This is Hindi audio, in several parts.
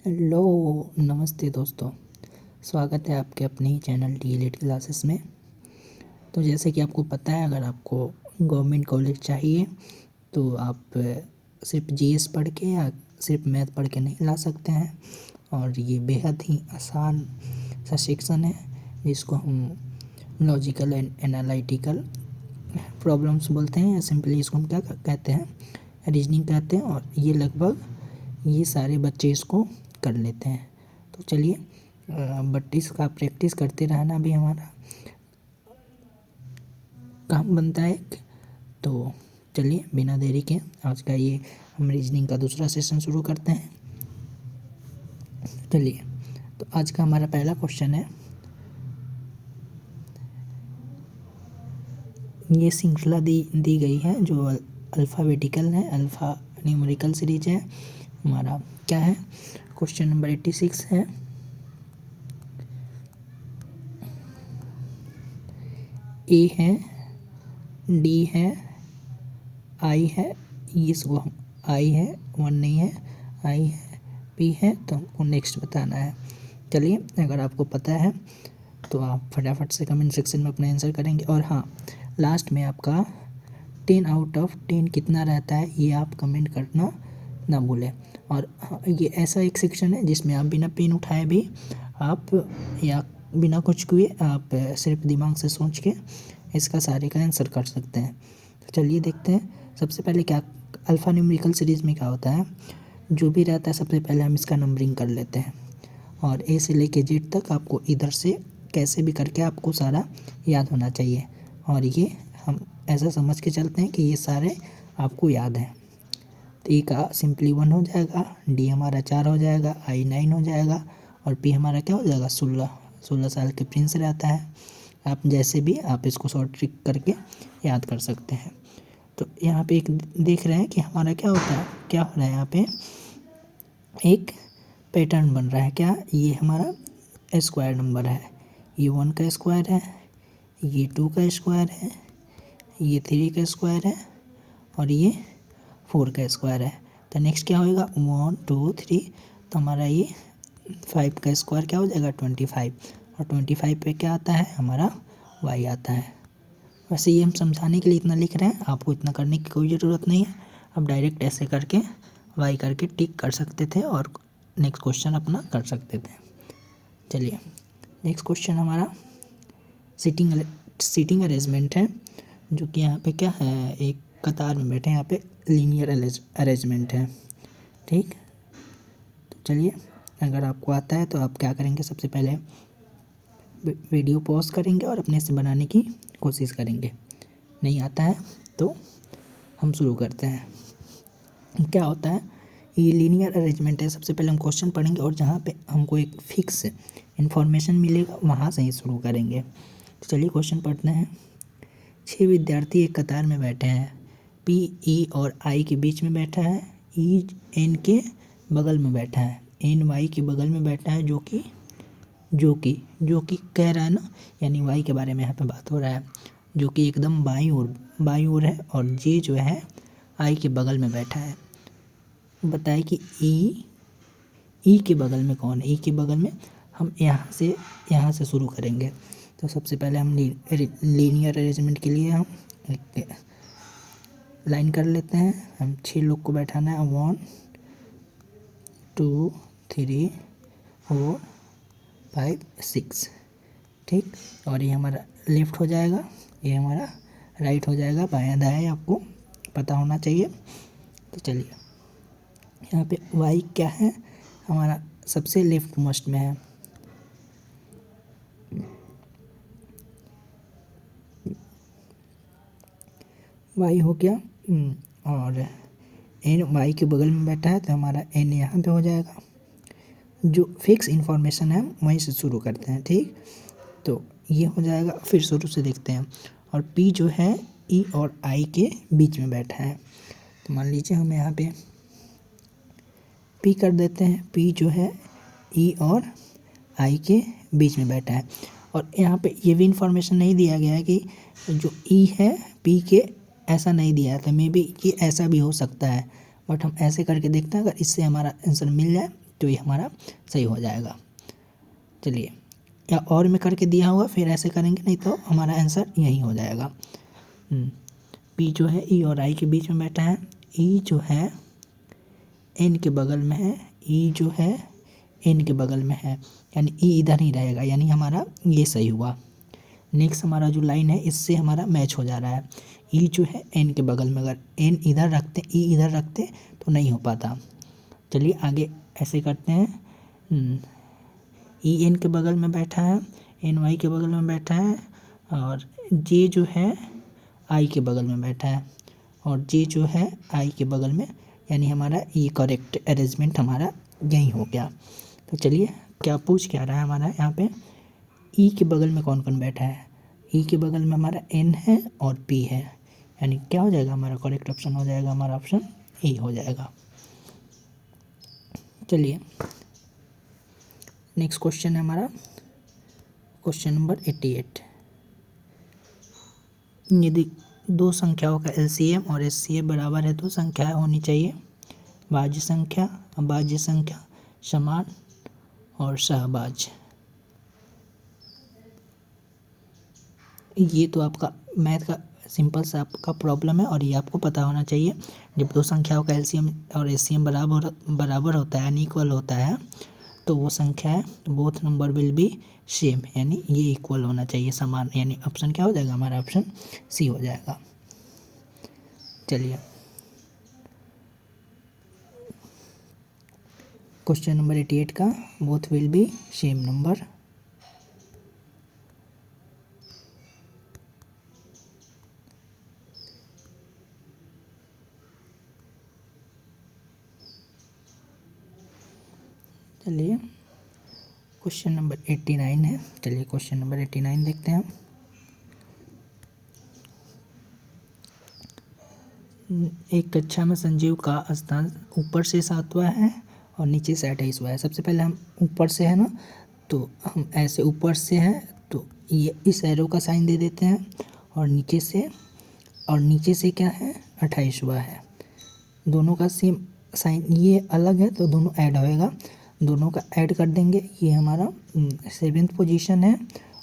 हेलो, नमस्ते दोस्तों। स्वागत है आपके अपने ही चैनल डीएलएड क्लासेस में। तो जैसे कि आपको पता है, अगर आपको गवर्नमेंट कॉलेज चाहिए तो आप सिर्फ जीएस पढ़ के या सिर्फ मैथ पढ़ के नहीं ला सकते हैं। और ये बेहद ही आसान सा सेक्शन है जिसको हम लॉजिकल एंड एनालिटिकल प्रॉब्लम्स बोलते हैं, या सिंपली इसको हम क्या कहते हैं, रीजनिंग कहते हैं। और ये लगभग ये सारे बच्चे इसको कर लेते हैं। तो चलिए, बट इसका प्रैक्टिस करते रहना भी हमारा काम बनता है। तो चलिए, बिना देरी के आज का ये हम रीजनिंग का दूसरा सेशन शुरू करते हैं। चलिए, तो आज का हमारा पहला क्वेश्चन है। ये श्रृंखला दी गई है जो अल्फ़ाबेटिकल है, अल्फ़ा न्यूमेरिकल सीरीज है। हमारा क्या है, क्वेश्चन नंबर 86 है। ए है, डी है, आई है, इसको हम आई है, 1 नहीं है, आई है, पी है, तो हमको नेक्स्ट बताना है। चलिए, अगर आपको पता है तो आप फटाफट से कमेंट सेक्शन में अपना आंसर करेंगे। और हाँ, लास्ट में आपका 10 आउट ऑफ 10 कितना रहता है ये आप कमेंट करना ना भूलें। और हाँ, ये ऐसा एक सेक्शन है जिसमें आप बिना पेन उठाए भी आप या बिना कुछ किए आप सिर्फ दिमाग से सोच के इसका सारे का आंसर कर सकते हैं। तो चलिए देखते हैं। सबसे पहले क्या अल्फ़ा न्यूमेरिकल सीरीज़ में क्या होता है, जो भी रहता है सबसे पहले हम इसका नंबरिंग कर लेते हैं। और ए से लेके जेड तक आपको इधर से कैसे भी करके आपको सारा याद होना चाहिए। और ये हम ऐसा समझ के चलते हैं कि ये सारे आपको याद हैं। तो ए का सिंपली 1 हो जाएगा, डी हमारा 4 हो जाएगा, आई 9 हो जाएगा, और पी हमारा क्या हो जाएगा 16 साल के प्रिंस रहता है। आप जैसे भी आप इसको शॉर्ट ट्रिक करके याद कर सकते हैं। तो यहाँ पे एक देख रहे हैं कि हमारा क्या होता है, क्या हो रहा है, यहाँ पे एक पैटर्न बन रहा है। क्या, ये हमारा स्क्वायर नंबर है, ये 1 का स्क्वायर है, ये 2 का स्क्वायर है, ये 3 का स्क्वायर है, और ये 4 का स्क्वायर है। तो नेक्स्ट क्या होएगा, 1 2 3, तो हमारा ये 5 का स्क्वायर क्या हो जाएगा 25। और 25 पे क्या आता है, हमारा y आता है। वैसे ये हम समझाने के लिए इतना लिख रहे हैं, आपको इतना करने की कोई ज़रूरत नहीं है। आप डायरेक्ट ऐसे करके y करके टिक कर सकते थे और नेक्स्ट क्वेश्चन अपना कर सकते थे। चलिए, नेक्स्ट क्वेश्चन हमारा सीटिंग अरेंजमेंट है, जो कि यहाँ पे क्या है, एक कतार में बैठे हैं, यहाँ पे लीनियर अरेंजमेंट है। ठीक, तो चलिए, अगर आपको आता है तो आप क्या करेंगे, सबसे पहले वीडियो पॉज करेंगे और अपने से बनाने की कोशिश करेंगे। नहीं आता है तो हम शुरू करते हैं। क्या होता है, ये लीनियर अरेंजमेंट है। सबसे पहले हम क्वेश्चन पढ़ेंगे और जहाँ पे हमको एक फिक्स इन्फॉर्मेशन मिलेगा वहाँ से ही शुरू करेंगे। तो चलिए क्वेश्चन पढ़ते हैं। 6 विद्यार्थी एक कतार में बैठे हैं। पी ई और आई के बीच में बैठा है, ई एन के बगल में बैठा है, एन वाई के बगल में बैठा है, जो कि कह रहा है ना, यानी वाई के बारे में यहाँ पे बात हो रहा है, जो कि एकदम बाईं ओर है, और जे जो है आई के बगल में बैठा है। बताए कि ई के बगल में कौन है, ई के बगल में हम यहाँ से शुरू करेंगे। तो सबसे पहले हम लीनियर अरेंजमेंट के लिए हम एक लाइन कर लेते हैं। हम 6 लोग को बैठाना है, 1 2 3 4 5 6। ठीक, और ये हमारा लेफ़्ट हो जाएगा, ये हमारा राइट हो जाएगा। बायां दायां आपको पता होना चाहिए। तो चलिए, यहाँ पे वाई क्या है, हमारा सबसे लेफ्ट मोस्ट में है। वाई हो गया, और एन वाई के बगल में बैठा है, तो हमारा एन यहाँ पे हो जाएगा। जो फिक्स इन्फॉर्मेशन है वहीं से शुरू करते हैं। ठीक, तो ये हो जाएगा, फिर शुरू से देखते हैं। और पी जो है ई और आई के बीच में बैठा है, तो मान लीजिए हम यहाँ पे पी कर देते हैं। पी जो है ई और आई के बीच में बैठा है, और यहाँ पे ये भी इन्फॉर्मेशन नहीं दिया गया है कि जो ई है पी के, ऐसा नहीं दिया था। मे बी ये ऐसा भी हो सकता है, बट हम ऐसे करके देखते हैं। अगर इससे हमारा आंसर मिल जाए तो ये हमारा सही हो जाएगा। चलिए, या और में करके दिया होगा, फिर ऐसे करेंगे, नहीं तो हमारा आंसर यही हो जाएगा। पी जो है ई और आई के बीच में बैठा है, ई जो है एन के बगल में है, ई जो है एन के बगल में है, यानी ई इधर ही रहेगा, यानी हमारा ये सही हुआ। नेक्स्ट हमारा जो लाइन है इससे हमारा मैच हो जा रहा है। ई जो है एन के बगल में, अगर एन इधर रखते, ई इधर रखते तो नहीं हो पाता। चलिए आगे ऐसे करते हैं। ई एन के बगल में बैठा है, एन वाई के बगल में बैठा है, और जे जो है आई के बगल में बैठा है, और जे जो है आई के बगल में, यानी हमारा ये करेक्ट अरेंजमेंट हमारा यही हो गया। तो चलिए क्या पूछ क्या रहा है हमारा यहाँ पे, ई के बगल में कौन कौन बैठा है। ई के बगल में हमारा एन है और पी है, यानी क्या हो जाएगा हमारा करेक्ट ऑप्शन हो जाएगा, हमारा ऑप्शन ए हो जाएगा। चलिए नेक्स्ट क्वेश्चन है हमारा क्वेश्चन नंबर 88। यदि दो संख्याओं का एलसीएम और एचसीएफ बराबर है तो संख्याएं होनी चाहिए भाज्य संख्या, अभाज्य संख्या, समान और सहभाज्य। ये तो आपका मैथ का सिंपल सा आपका प्रॉब्लम है, और ये आपको पता होना चाहिए। जब दो संख्याओं का एलसीएम और एचसीएम बराबर होता है, अनइक्वल होता है, तो वो संख्या है both number will be same, यानी ये इक्वल होना चाहिए, समान, यानी ऑप्शन क्या हो जाएगा हमारा, ऑप्शन सी हो जाएगा। चलिए क्वेश्चन नंबर 88 का, both will be same number. चलिए क्वेश्चन नंबर 89 है। चलिए क्वेश्चन नंबर 89 देखते हैं। एक कक्षा में संजीव का स्थान ऊपर से 7वां है और नीचे से 28वां है। सबसे पहले हम ऊपर से है ना, तो हम ऐसे ऊपर से हैं तो ये इस एरो का साइन दे देते हैं, और नीचे से क्या है 28वां है। दोनों का सेम साइन, ये अलग है तो दोनों ऐड होएगा, दोनों का ऐड कर देंगे। ये हमारा 7th पोजीशन है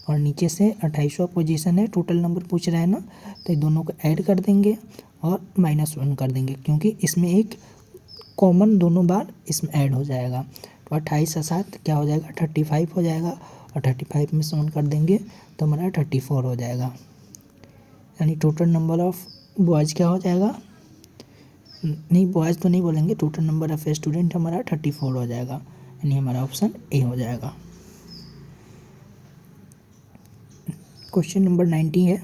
और नीचे से 28वां पोजीशन है। टोटल नंबर पूछ रहा है ना, तो दोनों को ऐड कर देंगे और -1 कर देंगे, क्योंकि इसमें एक कॉमन दोनों बार इसमें ऐड हो जाएगा। तो 28 और 7 क्या हो जाएगा 35 हो जाएगा, और 35 में से 1 कर देंगे तो हमारा 34 हो जाएगा। यानी टोटल नंबर ऑफ बॉयज़ क्या हो जाएगा, नहीं बॉयज़ तो नहीं बोलेंगे, टोटल नंबर ऑफ स्टूडेंट हमारा 34 हो जाएगा, यानी हमारा ऑप्शन ए हो जाएगा। क्वेश्चन नंबर 90 है।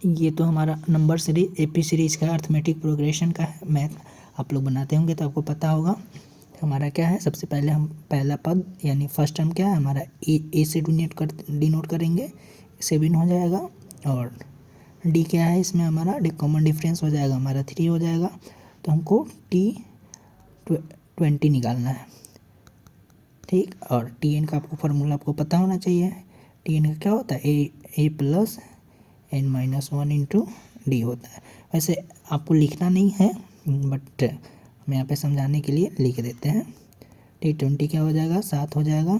ये तो हमारा नंबर सीरीज एपी सीरीज का अर्थमेटिक प्रोग्रेशन का है। मैथ आप लोग बनाते होंगे तो आपको पता होगा। हमारा क्या है, सबसे पहले हम पहला पद यानी फर्स्ट टर्म क्या है हमारा ए से डिनोट करेंगे, 7 हो जाएगा। और डी क्या है इसमें हमारा कॉमन डिफरेंस हो जाएगा हमारा 3 हो जाएगा। तो हमको T20 निकालना है, ठीक। और Tn का आपको फार्मूला आपको पता होना चाहिए। Tn का क्या होता है A plus n minus 1 into D होता है। वैसे आपको लिखना नहीं है, बट हम यहाँ पे समझाने के लिए लिख देते हैं। T20 क्या हो जाएगा 7 हो जाएगा,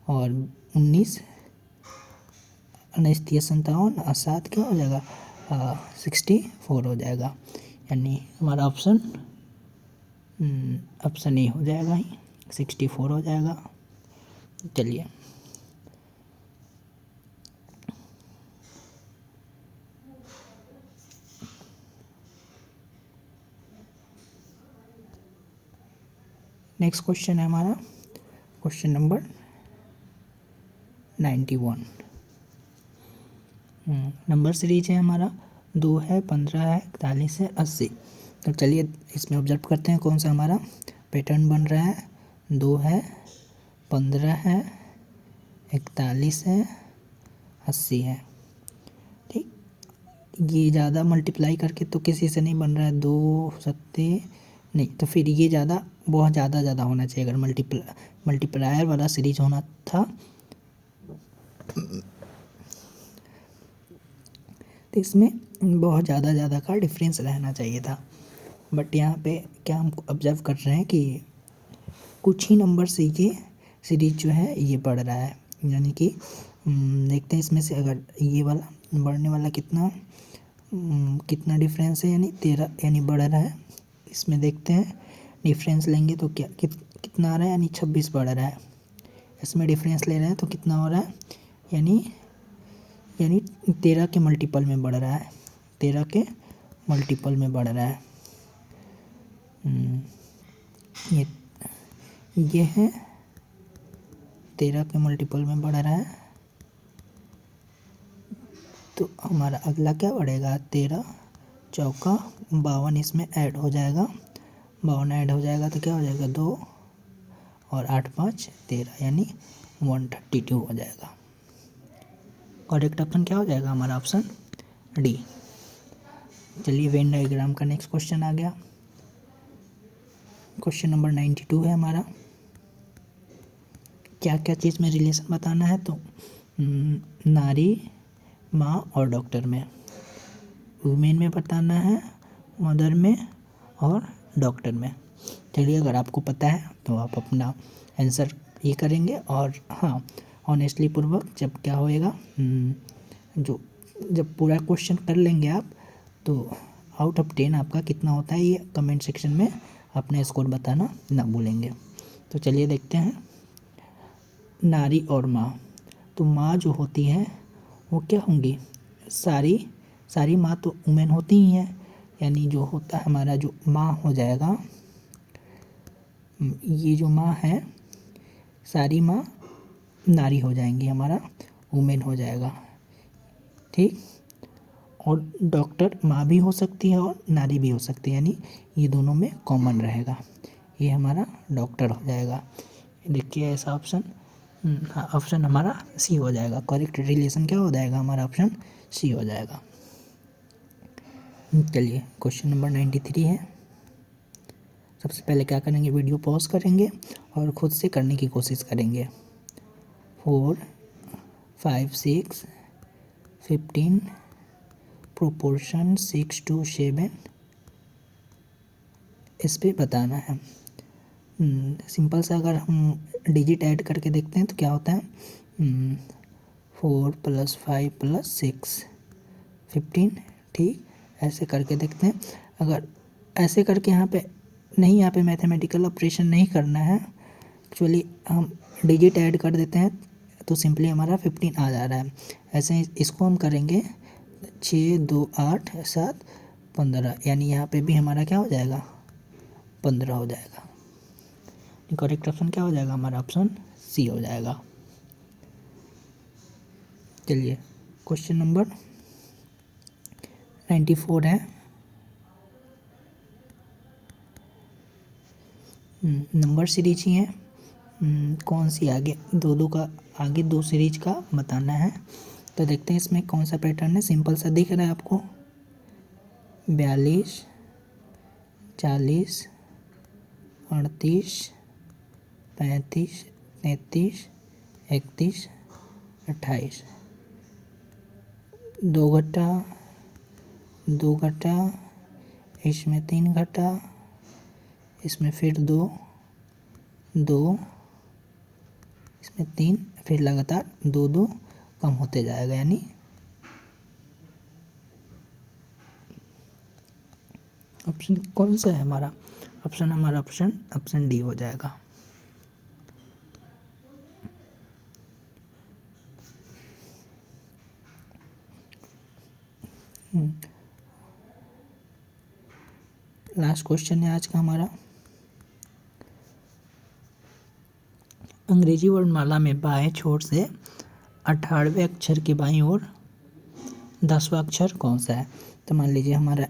और 19 57 और 7 क्या हो जाएगा 64 हो जाएगा, यानी हमारा ऑप्शन ए हो जाएगा ही, 64 हो जाएगा। चलिए नेक्स्ट क्वेश्चन है हमारा क्वेश्चन नंबर 91। नंबर सीरीज है हमारा 2 है, 15 है, 41 है, 80। तो चलिए इसमें ऑब्जर्व करते हैं कौन सा हमारा पैटर्न बन रहा है। 2 है, 15 है, 41 है, 80 है, ठीक। ये ज़्यादा मल्टीप्लाई करके तो किसी से नहीं बन रहा है, 2 सत्ते नहीं, तो फिर ये ज़्यादा बहुत ज़्यादा होना चाहिए। अगर मल्टीप्लायर वाला सीरीज होना था तो इसमें बहुत ज़्यादा का डिफरेंस रहना चाहिए था। बट यहाँ पे क्या हम ऑब्जर्व कर रहे हैं कि कुछ ही नंबर से ये सीरीज जो है ये बढ़ रहा है, यानी कि देखते हैं इसमें से अगर ये वाला बढ़ने वाला कितना डिफरेंस है, यानी 13, यानी बढ़ रहा है। इसमें देखते हैं डिफरेंस लेंगे तो क्या कितना आ रहा है, यानी 26 बढ़ रहा है। इसमें डिफरेंस ले रहे हैं तो कितना हो रहा है, यानी 13 के मल्टीपल में बढ़ रहा है, 13 के मल्टीपल में बढ़ रहा है। ये है 13 के मल्टीपल में बढ़ रहा है, तो हमारा अगला क्या बढ़ेगा, 13 चौका 52 इसमें ऐड हो जाएगा, 52 ऐड हो जाएगा तो क्या हो जाएगा 2 और 8 5 13, यानी 132 हो जाएगा। करेक्ट ऑप्शन क्या हो जाएगा हमारा, ऑप्शन डी। चलिए वेन डायग्राम का नेक्स्ट क्वेश्चन आ गया। क्वेश्चन नंबर 92 है हमारा। क्या क्या चीज़ में रिलेशन बताना है, तो नारी, माँ और डॉक्टर में, वुमेन में बताना है, मदर में और डॉक्टर में। चलिए अगर आपको पता है तो आप अपना आंसर ये करेंगे, और हाँ ऑनेस्टली पूर्वक जब क्या होएगा, जब पूरा क्वेश्चन कर लेंगे आप, तो आउट ऑफ 10 आपका कितना होता है ये कमेंट सेक्शन में अपना स्कोर बताना ना भूलेंगे। तो चलिए देखते हैं। नारी और माँ, तो माँ जो होती है वो क्या होंगी, सारी माँ तो वुमेन होती ही हैं, यानी जो होता है हमारा जो माँ हो जाएगा, ये जो माँ है सारी माँ नारी हो जाएंगी, हमारा वुमेन हो जाएगा, ठीक। और डॉक्टर माँ भी हो सकती है और नारी भी हो सकती है, यानी ये दोनों में कॉमन रहेगा, ये हमारा डॉक्टर हो जाएगा। देखिए ऐसा ऑप्शन, हाँ ऑप्शन हमारा सी हो जाएगा। करेक्ट रिलेशन क्या हो जाएगा हमारा, ऑप्शन सी हो जाएगा। चलिए क्वेश्चन नंबर 93 है। सबसे पहले क्या करेंगे, वीडियो पॉज करेंगे और खुद से करने की कोशिश करेंगे। 4 5 6 15 प्रोपोर्शन 6 to 7, इस पर बताना है। सिंपल सा अगर हम डिजिट ऐड करके देखते हैं तो क्या होता है, 4 + 5 + 6 15, ठीक। ऐसे करके देखते हैं। अगर ऐसे करके यहाँ पे मैथमेटिकल ऑपरेशन नहीं करना है, एक्चुअली हम डिजिट ऐड कर देते हैं तो सिंपली हमारा 15 आ जा रहा है। ऐसे ही इसको हम करेंगे 6 2 8 7 15, यानी यहाँ पे भी हमारा क्या हो जाएगा, 15 हो जाएगा। करेक्ट ऑप्शन क्या हो जाएगा हमारा, ऑप्शन सी हो जाएगा। चलिए क्वेश्चन नंबर 94 है। नंबर सीरीज ही है, कौन सी आगे आगे दो सीरीज का बताना है। तो देखते हैं इसमें कौन सा पैटर्न है। सिंपल सा दिख रहा है आपको, 42 40 38 35 33 31 28, 2 घटा 2 घटा, इसमें 3 घटा, इसमें फिर 2 2, इसमें 3, फिर लगातार 2 2 कम होते जाएगा, यानी ऑप्शन कौन सा है हमारा, ऑप्शन डी हो जाएगा। लास्ट क्वेश्चन है आज का हमारा। अंग्रेजी वर्णमाला में बाएं छोर से 18वें अक्षर के बाईं ओर 10वां अक्षर कौन सा है। तो मान लीजिए हमारा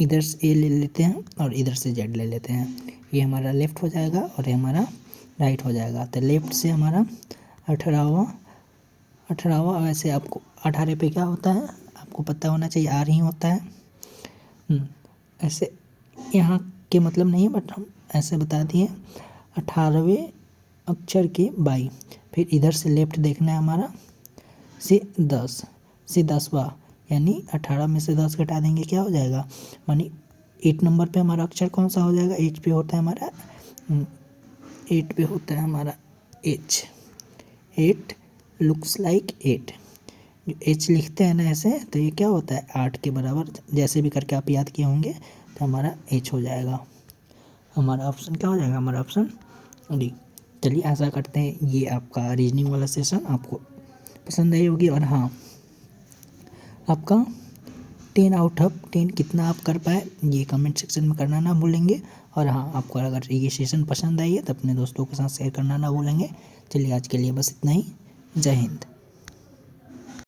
इधर से ए ले लेते हैं और इधर से जेड ले लेते हैं, ये हमारा लेफ्ट हो जाएगा और ये हमारा राइट हो जाएगा। तो लेफ्ट से हमारा 18वां, वैसे आपको 18 पे क्या होता है आपको पता होना चाहिए, आर ही होता है। ऐसे यहाँ के मतलब नहीं है, बट हम ऐसे बता दिए 18वें अक्षर के बाई, फिर इधर से लेफ्ट देखना है हमारा से 10 से 10वां, यानी 18 में से 10 घटा देंगे क्या हो जाएगा, मानी 8 नंबर पे हमारा अक्षर कौन सा हो जाएगा? 8 पे होता है हमारा 8 पे होता है हमारा H। 8 looks like 8। जो H लिखते हैं ना ऐसे, तो ये क्या होता है? 8 के बराबर। जैसे भी करके आप याद किए होंगे, तो हमारा H हो जाएगा। हमारा ऑप्शन क्या हो जाएगा? हमारा ऑप्शन डी। चलिए, आशा करते हैं ये आपका रीजनिंग वाला सेशन आपको पसंद आई होगी। और हाँ, आपका 10 आउट ऑफ 10 कितना आप कर पाए, ये कमेंट सेक्शन में करना ना भूलेंगे। और हाँ, आपको अगर ये सेशन पसंद आई है तो अपने दोस्तों के साथ शेयर करना ना भूलेंगे। चलिए, आज के लिए बस इतना ही। जय हिंद।